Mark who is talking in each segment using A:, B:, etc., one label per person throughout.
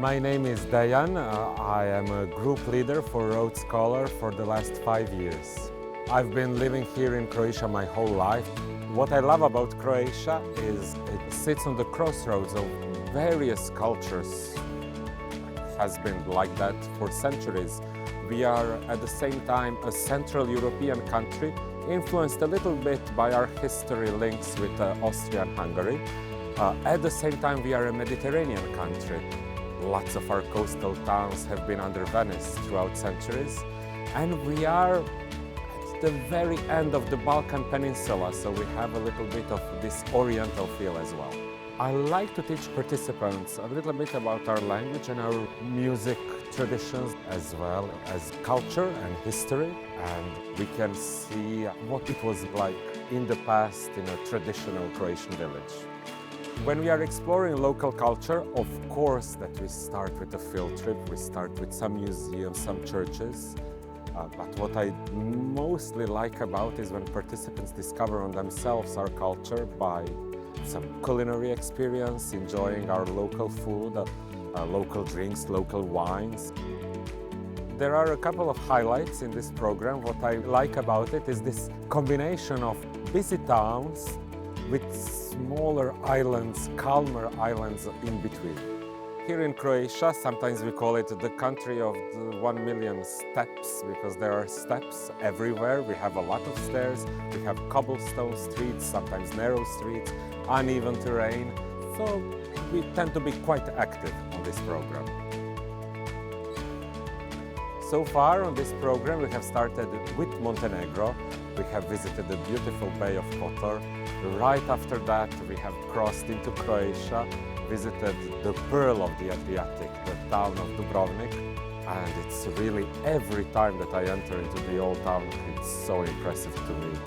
A: My name is Dejan. I am a group leader for Road Scholar for the last 5 years. I've been living here in Croatia my whole life. What I love about Croatia is it sits on the crossroads of various cultures. It has been like that for centuries. We are at the same time a Central European country, influenced a little bit by our history links with Austria and Hungary. At the same time, we are a Mediterranean country. Lots of our coastal towns have been under Venice throughout centuries. And we are at the very end of the Balkan Peninsula, so we have a little bit of this oriental feel as well. I like to teach participants a little bit about our language and our music traditions, as well as culture and history, and we can see what it was like in the past in a traditional Croatian village. When we are exploring local culture, of course that we start with a field trip, we start with some museums, some churches. But what I mostly like about is when participants discover on themselves our culture by some culinary experience, enjoying our local food, local drinks, local wines. There are a couple of highlights in this program. What I like about it is this combination of busy towns with smaller islands, calmer islands in between. Here in Croatia, sometimes we call it the country of the 1 million steps, because there are steps everywhere. We have a lot of stairs, we have cobblestone streets, sometimes narrow streets, uneven terrain. So we tend to be quite active on this program. So far on this program we have started with Montenegro. We have visited the beautiful Bay of Kotor. Right after that we have crossed into Croatia, visited the pearl of the Adriatic, the town of Dubrovnik. And it's really, every time that I enter into the old town, it's so impressive to me.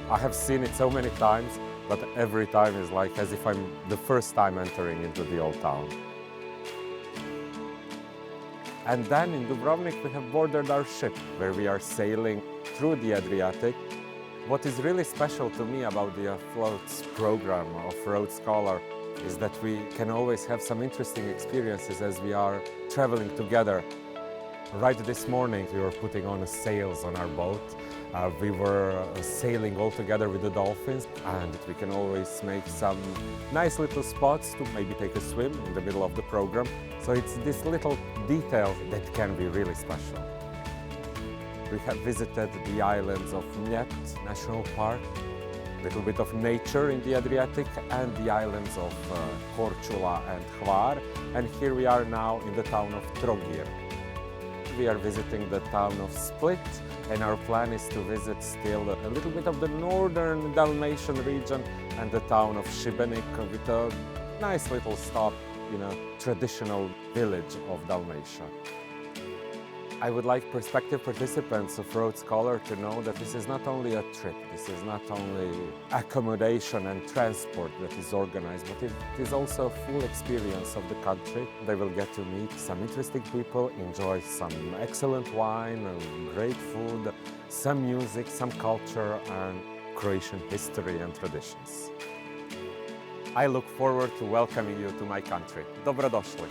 A: I have seen it so many times, but every time is like as if I'm the first time entering into the old town. And then in Dubrovnik we have boarded our ship, where we are sailing through the Adriatic. What is really special to me about the Floats program of Road Scholar is that we can always have some interesting experiences as we are traveling together. Right this morning we were putting on sails on our boat. We were sailing all together with the dolphins, and we can always make some nice little spots to maybe take a swim in the middle of the program. So it's this little detail that can be really special. We have visited the islands of Mljet National Park, a little bit of nature in the Adriatic, and the islands of Korčula and Hvar. And here we are now in the town of Trogir. We are visiting the town of Split, and our plan is to visit still a little bit of the northern Dalmatian region and the town of Šibenik, with a nice little stop in a traditional village of Dalmatia. I would like prospective participants of Road Scholar to know that this is not only a trip, this is not only accommodation and transport that is organized, but it is also a full experience of the country. They will get to meet some interesting people, enjoy some excellent wine and great food, some music, some culture and Croatian history and traditions. I look forward to welcoming you to my country. Dobrodošli!